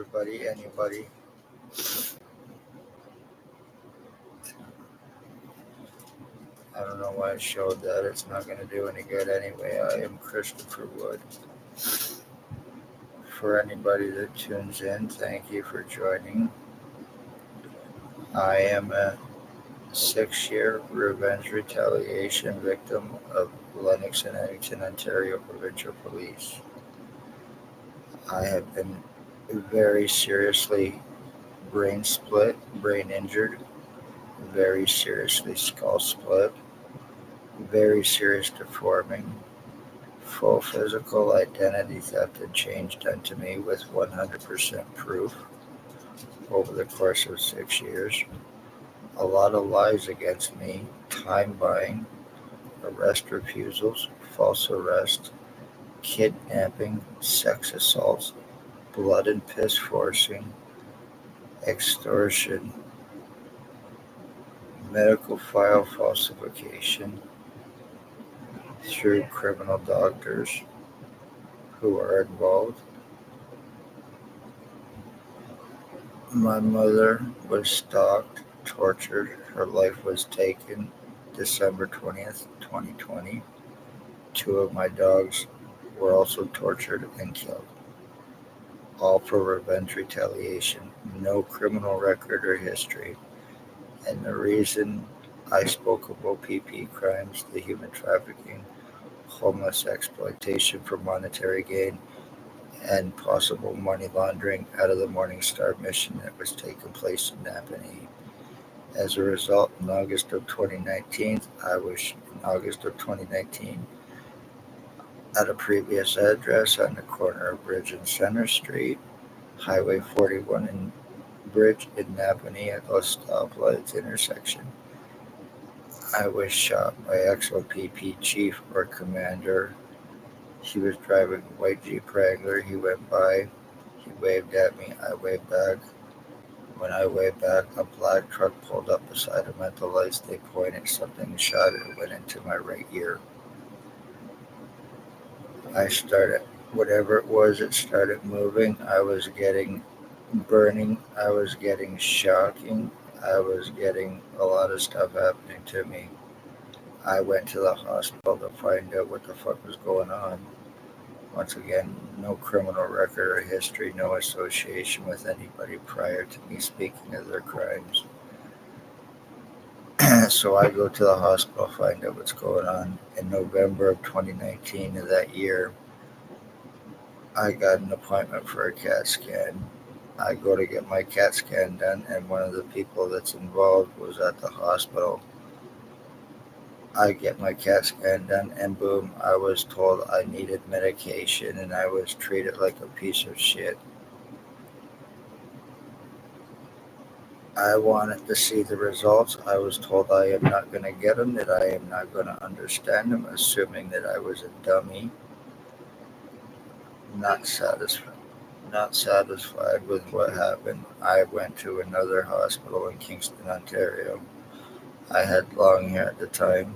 everybody, anybody. I don't know why I showed that. It's not going to do any good anyway. I am Christopher Wood. For anybody that tunes in, thank you for joining. I am a 6-year revenge retaliation victim of Lennox and Edmonton, Ontario provincial police. I have been very seriously brain injured, very seriously skull split, very serious deforming, full physical identity theft and change done to me with 100% proof over the course of 6 years. A lot of lies against me, time buying, arrest refusals, false arrest, kidnapping, sex assaults, blood and piss forcing, extortion, medical file falsification through criminal doctors who are involved. My mother was stalked, tortured. Her life was taken December 20th, 2020. 2 of my dogs were also tortured and killed. All for revenge retaliation. No criminal record or history. And the reason I spoke of O.p.p crimes, the human trafficking, homeless exploitation for monetary gain, and possible money laundering out of the Morning Star mission that was taking place in Napanee. As a result, in August of 2019, at a previous address on the corner of Bridge and Center Street, Highway 41 and Bridge in Napanee at the stoplights intersection. I was shot by ex-O.p.p chief or commander. He was driving a white Jeep Wrangler. He went by. He waved at me. I waved back. When I waved back, a black truck pulled up beside him at the lights. They pointed something and shot it. It went into my right ear. I started, whatever it was, it started moving. I was getting burning. I was getting shocking. I was getting a lot of stuff happening to me. I went to the hospital to find out what the fuck was going on. Once again, no criminal record or history, no association with anybody prior to me speaking of their crimes. So I go to the hospital, find out what's going on. In November of 2019 of that year, I got an appointment for a CAT scan. I go to get my CAT scan done, and one of the people that's involved was at the hospital. I get my CAT scan done, and boom, I was told I needed medication, and I was treated like a piece of shit. I wanted to see the results. I was told I am not going to get them, that I am not going to understand them, assuming that I was a dummy. Not satisfied with what happened. I went to another hospital in Kingston, Ontario. I had long hair at the time,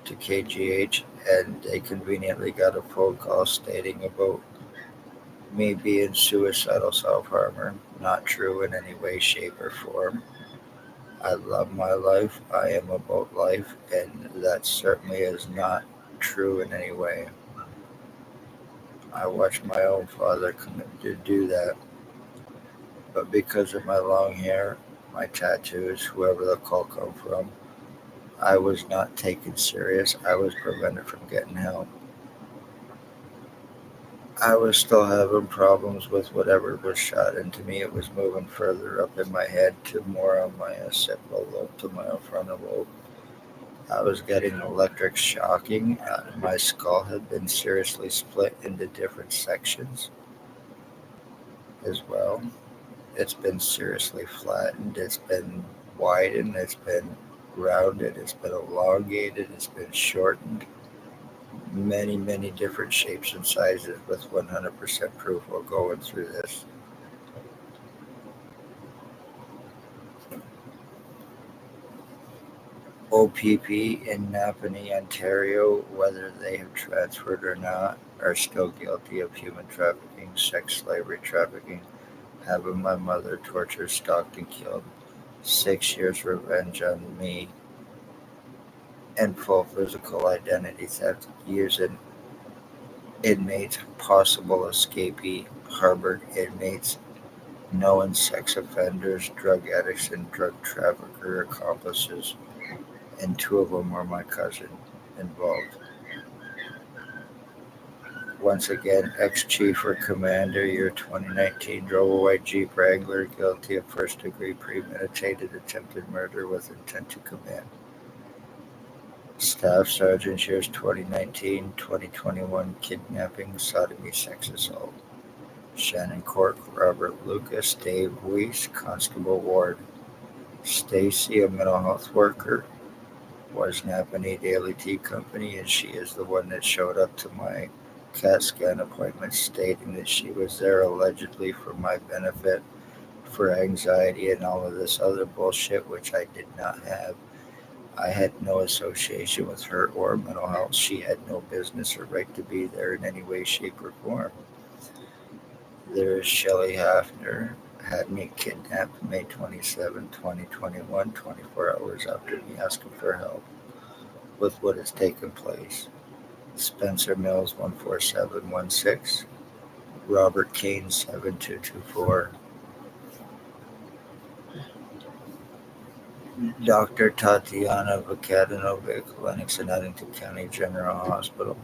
to KGH, and they conveniently got a phone call stating about me being suicidal self-harmer. Not true in any way, shape, or form. I love my life. I am about life, and that certainly is not true in any way. I watched my own father commit to do that, but because of my long hair, my tattoos, whoever the call come from, I was not taken serious. I was prevented from getting help. I was still having problems with whatever was shot into me. It was moving further up in my head to more on my occipital lobe, to my frontal lobe. I was getting electric shocking. My skull had been seriously split into different sections as well. It's been seriously flattened. It's been widened. It's been rounded. It's been elongated. It's been shortened. Many, many different shapes and sizes with 100% proof while going through this. O.p.p in Napanee, Ontario, whether they have transferred or not, are still guilty of human trafficking, sex slavery trafficking, having my mother tortured, stalked, and killed. 6 years revenge on me and full physical identity theft. Years in inmates, possible escapee, harbored inmates, known sex offenders, drug addicts, and drug trafficker accomplices, and two of them were my cousin involved. Once again, ex-chief or commander, year 2019, drove a white Jeep Wrangler, guilty of first-degree premeditated attempted murder with intent to commit. Staff Sergeant, years 2019, 2021, kidnapping, sodomy, sex assault. Shannon Cork, Robert Lucas, Dave Weiss, Constable Ward. Stacy, a mental health worker, was Napanee Daily Tea Company, and she is the one that showed up to my CAT scan appointment stating that she was there allegedly for my benefit, for anxiety and all of this other bullshit, which I did not have. I had no association with her or mental health. She had no business or right to be there in any way, shape, or form. There is Shelley Hafner, had me kidnapped May 27, 2021, 24 hours after me asking for help with what has taken place. Spencer Mills 14716, Robert Kane 7224, Dr. Tatiana Vukadinovic, Lennox and Addington County General Hospital,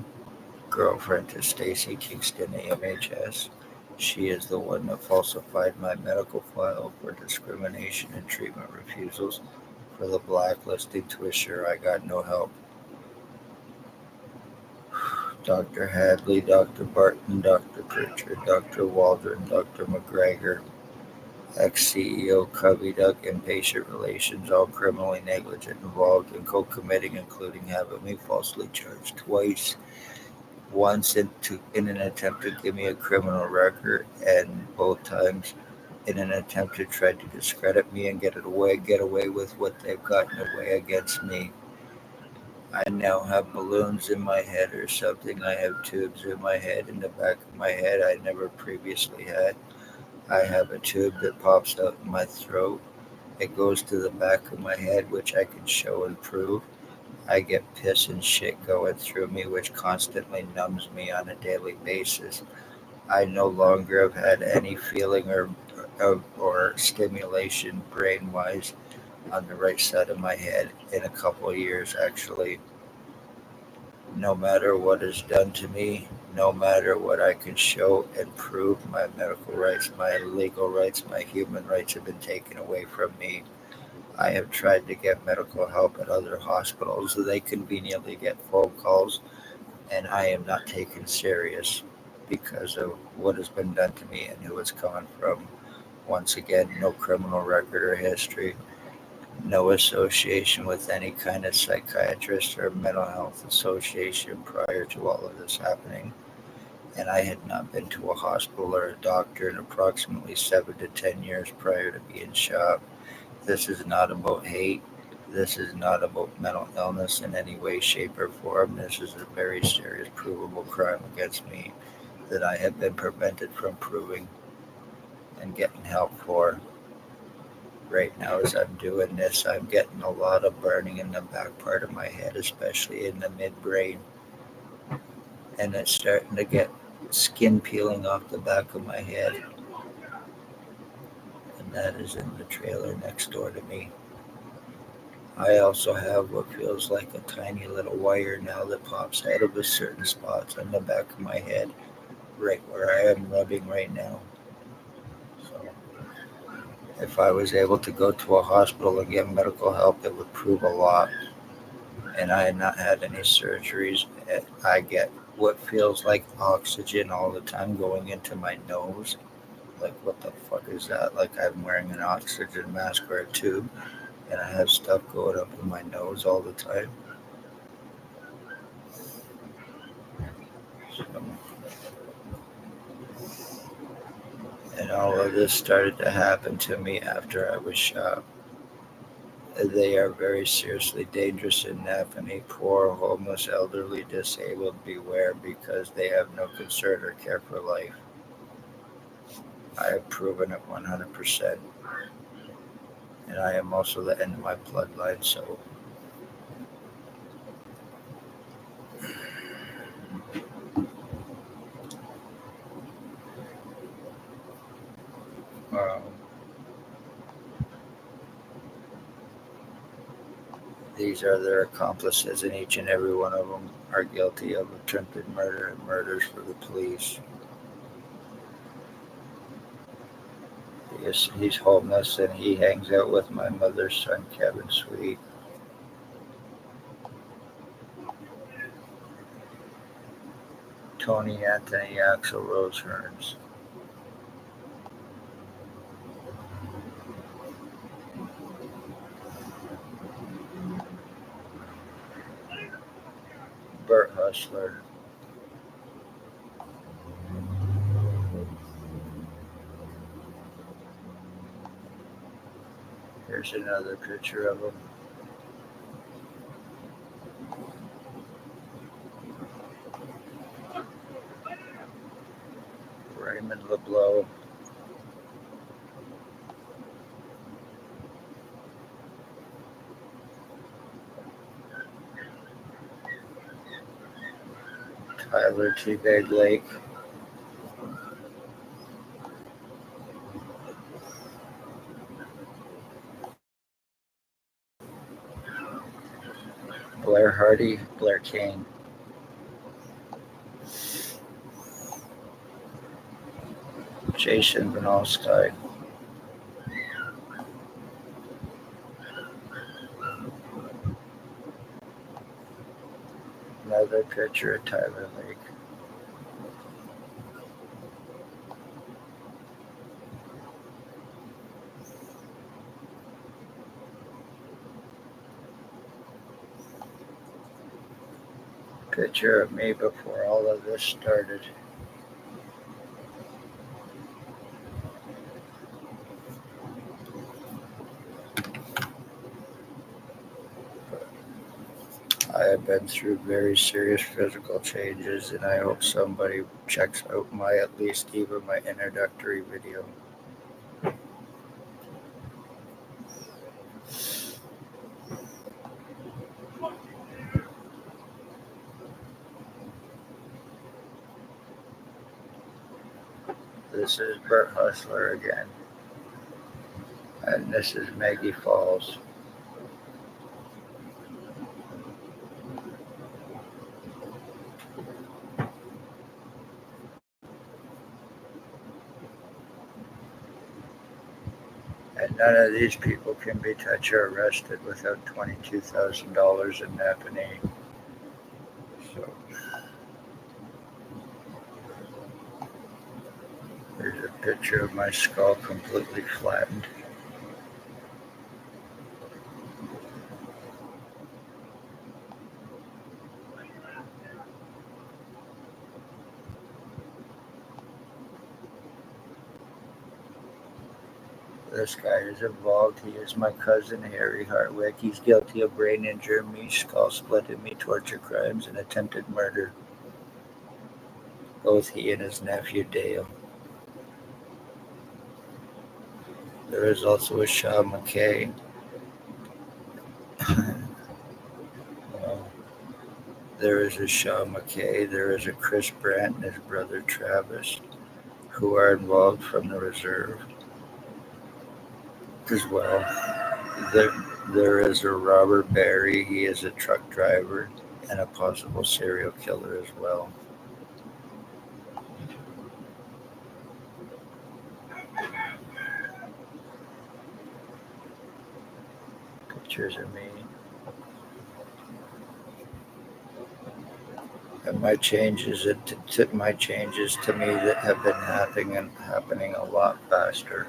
girlfriend to Stacy Kingston AMHS. She is the one that falsified my medical file for discrimination and treatment refusals for the blacklisting to assure I got no help. Dr. Hadley, Dr. Barton, Dr. Pritchard, Dr. Waldron, Dr. McGregor, ex-CEO Covey Duck, and patient relations, all criminally negligent, involved in co-committing, including having me falsely charged twice. Once in an attempt to give me a criminal record, and both times in an attempt to try to discredit me and get away with what they've gotten away against me. I now have balloons in my head or something. I have tubes in my head, in the back of my head I never previously had. I have a tube that pops out in my throat. It goes to the back of my head, which I can show and prove. I get piss and shit going through me, which constantly numbs me on a daily basis. I no longer have had any feeling or stimulation brain wise on the right side of my head in a couple of years, actually. No matter what is done to me, no matter what I can show and prove, my medical rights, my legal rights, my human rights have been taken away from me. I have tried to get medical help at other hospitals. They conveniently get phone calls, and I am not taken serious because of what has been done to me and who it's coming from. Once again, no criminal record or history, no association with any kind of psychiatrist or mental health association prior to all of this happening. And I had not been to a hospital or a doctor in approximately 7 to 10 years prior to being shot. This is not about hate. This is not about mental illness in any way, shape, or form. This is a very serious, provable crime against me that I have been prevented from proving and getting help for. Right now, as I'm doing this, I'm getting a lot of burning in the back part of my head, especially in the midbrain. And it's starting to get skin peeling off the back of my head. And that is in the trailer next door to me. I also have what feels like a tiny little wire now that pops out of a certain spots on the back of my head, right where I am rubbing right now. So, if I was able to go to a hospital and get medical help, it would prove a lot. And I had not had any surgeries. I get what feels like oxygen all the time going into my nose. Like, what the fuck is that? Like, I'm wearing an oxygen mask or a tube, and I have stuff going up in my nose all the time. So, and all of this started to happen to me after I was shot. They are very seriously dangerous in Napanee. Poor, homeless, elderly, disabled, beware because they have no concern or care for life. I have proven it 100%. And I am also the end of my bloodline, so um, these are their accomplices, and each and every one of them are guilty of attempted murder and murders for the police. He's homeless, and he hangs out with my mother's son, Kevin Sweet. Tony Anthony Axel Rose Hearns. Bert Hustler. Here's another picture of him. Raymond LeBlanc. Tyler T. Big Lake. Blair Hardy. Blair Kane. Jason Vinalstein. Another picture of Tyler Lake. Picture of me before all of this started. I have been through very serious physical changes, and I hope somebody checks out my at least even my introductory video. This is Bert Hustler again, and this is Maggie Falls. And none of these people can be touched or arrested without $22,000 in Napanee. So here's a picture of my skull completely flattened. This guy is involved. He is my cousin Harry Hartwick. He's guilty of brain injuring me, skull splitting me, torture crimes, and attempted murder. Both he and his nephew Dale. There is also a Shaw McKay. There is a Shaw McKay. There is a Chris Brandt and his brother Travis, who are involved from the reserve as well. There is a Robert Barry. He is a truck driver and a possible serial killer as well. Pictures of me. And my changes to me that have been happening a lot faster.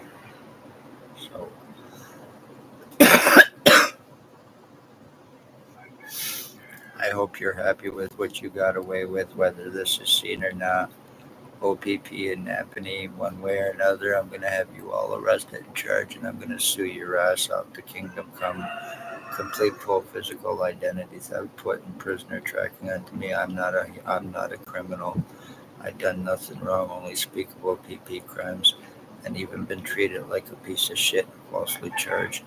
So I hope you're happy with what you got away with, whether this is seen or not. O.p.p. and Napanee, one way or another, I'm going to have you all arrested and charged, and I'm going to sue your ass out to Kingdom Come. Complete full physical identity theft, putting prisoner tracking onto me. I'm not a criminal. I done nothing wrong. Only speak of O.p.p. crimes. and even been treated like a piece of shit, falsely charged,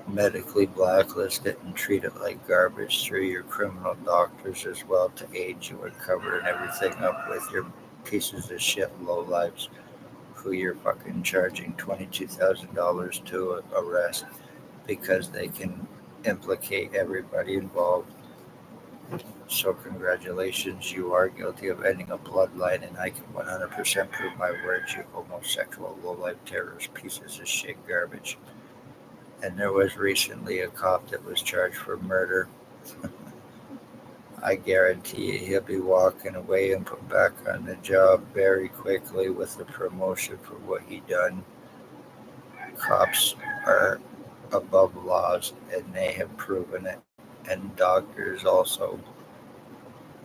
medically blacklisted, and treated like garbage through your criminal doctors as well to aid you in covering everything up with your pieces of shit lowlifes who you're fucking charging $22,000 to arrest because they can implicate everybody involved. So congratulations, you are guilty of ending a bloodline, and I can 100% prove my words, you homosexual, lowlife terrorist, pieces of shit garbage. And there was recently a cop that was charged for murder. I guarantee you he'll be walking away and put back on the job very quickly with a promotion for what he done. Cops are above laws, and they have proven it. And doctors also.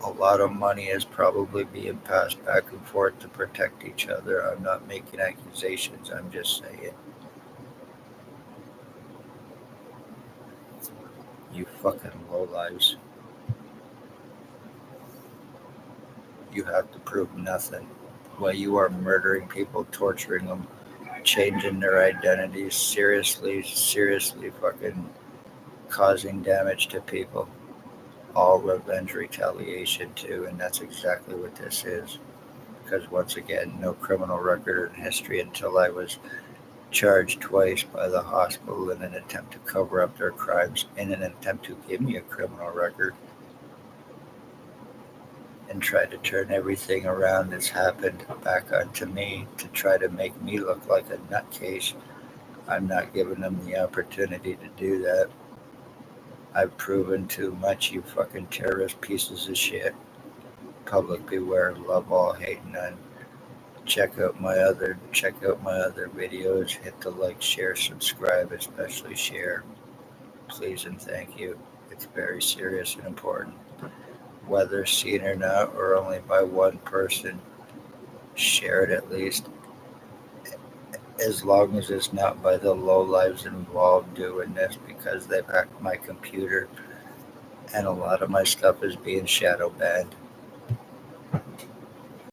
A lot of money is probably being passed back and forth to protect each other. I'm not making accusations, I'm just saying. You fucking lowlives. You have to prove nothing. While you are murdering people, torturing them, changing their identities, seriously fucking causing damage to people. All revenge retaliation too, and that's exactly what this is. Because once again, no criminal record in history until I was charged twice by the hospital in an attempt to cover up their crimes, in an attempt to give me a criminal record, and try to turn everything around that's happened back onto me to try to make me look like a nutcase. I'm not giving them the opportunity to do that. I've proven too much, you fucking terrorist pieces of shit. Public beware, love all, hate none. Check out my other videos. Hit the like, share, subscribe, especially share. Please and thank you. It's very serious and important. Whether seen or not, or only by one person, share it at least. As long as it's not by the low lives involved doing this because they've hacked my computer and a lot of my stuff is being shadow banned.